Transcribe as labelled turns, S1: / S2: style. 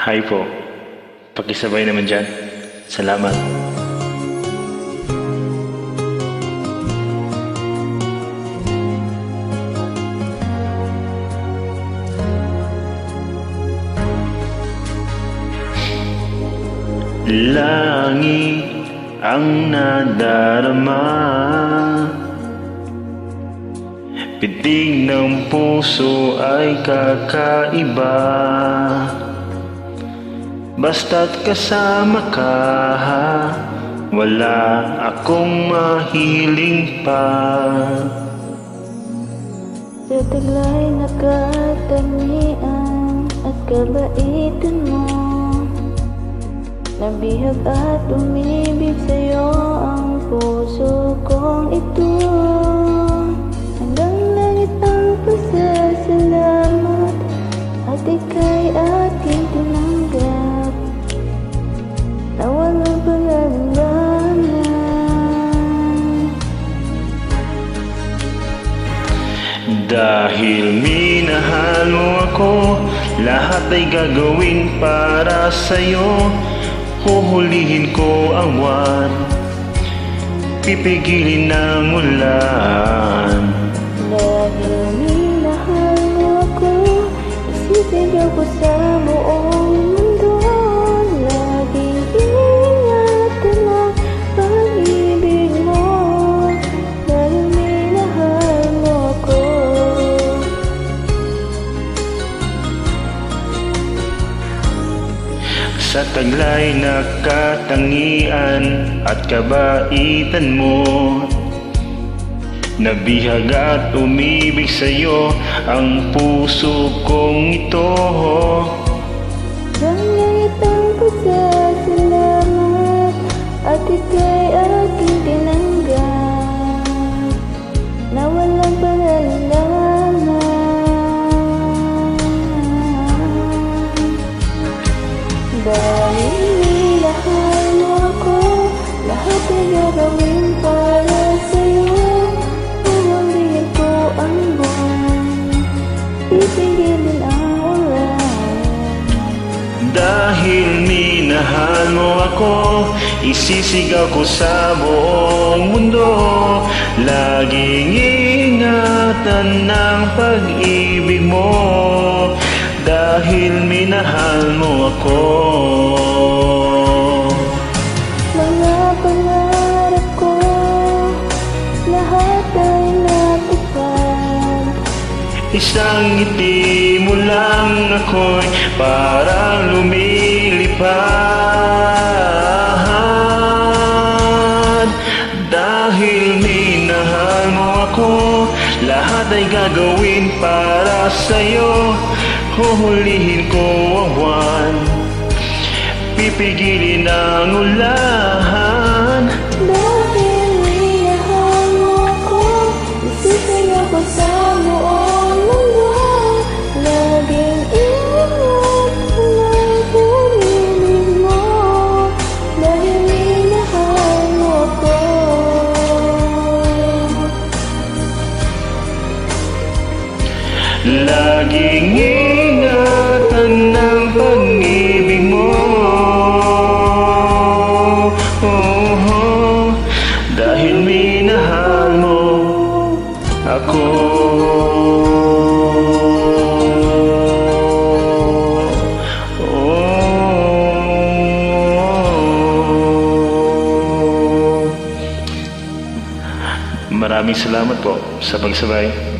S1: Hi po. Pakisabay naman dyan. Salamat. Langit ang nadarama, pitig ng puso ay kakaiba. Basta't kasama ka, wala akong mahiling pa.
S2: Sa taglay na katangian at kabaitan mo, nabihag at umibig sa'yo ang puso kong ito. Hanggang langit ang pasasalamat at ika'y aking tinanggap na walang pag-alinlangan.
S1: Dahil minahal mo ako, lahat ay gagawin para sa'yo. Huhulihin ko ang buwan, pipigilin ng ulan.
S2: Dahil minahal mo ako, isisigaw ko sa buong mundo. Laging ingatan ang pag-ibig mo. Dahil minahal mo ako.
S1: Sa taglay na katangian at kabaitan mo, nabihag at umibig sa'yo ang puso kong ito.
S2: Ang langit ang pasasalamat at ika'y aking tinanggap na walang pag-alinlangan. Dahil minahal mo ako, lahat ay gagawin para sa'yo. Huhulihin ko ang buwan, pipigilin ang ulan.
S1: Dahil minahal mo ako, isisigaw ko sa buong mundo. Laging ingatan ng pag-ibig mo. Dahil minahal mo ako.
S2: Mga pangarap ko, lahat ay natupad.
S1: Isang ngiti mo lang ako'y parang lumilipad. Dahil minahal mo ako, lahat ay gagawin para sa'yo. Huhulihin ko ang buwan, pipigilin ang ulan.
S2: Dahil minahal mo ako, isisigaw ko sa buong mundo. Laging ingat ang pag-ibig mo. Dahil minahal mo ako.
S1: Laging ingatan ng pag-ibig mo. Dahil minahal mo ako. Maraming salamat po sa pagsabay.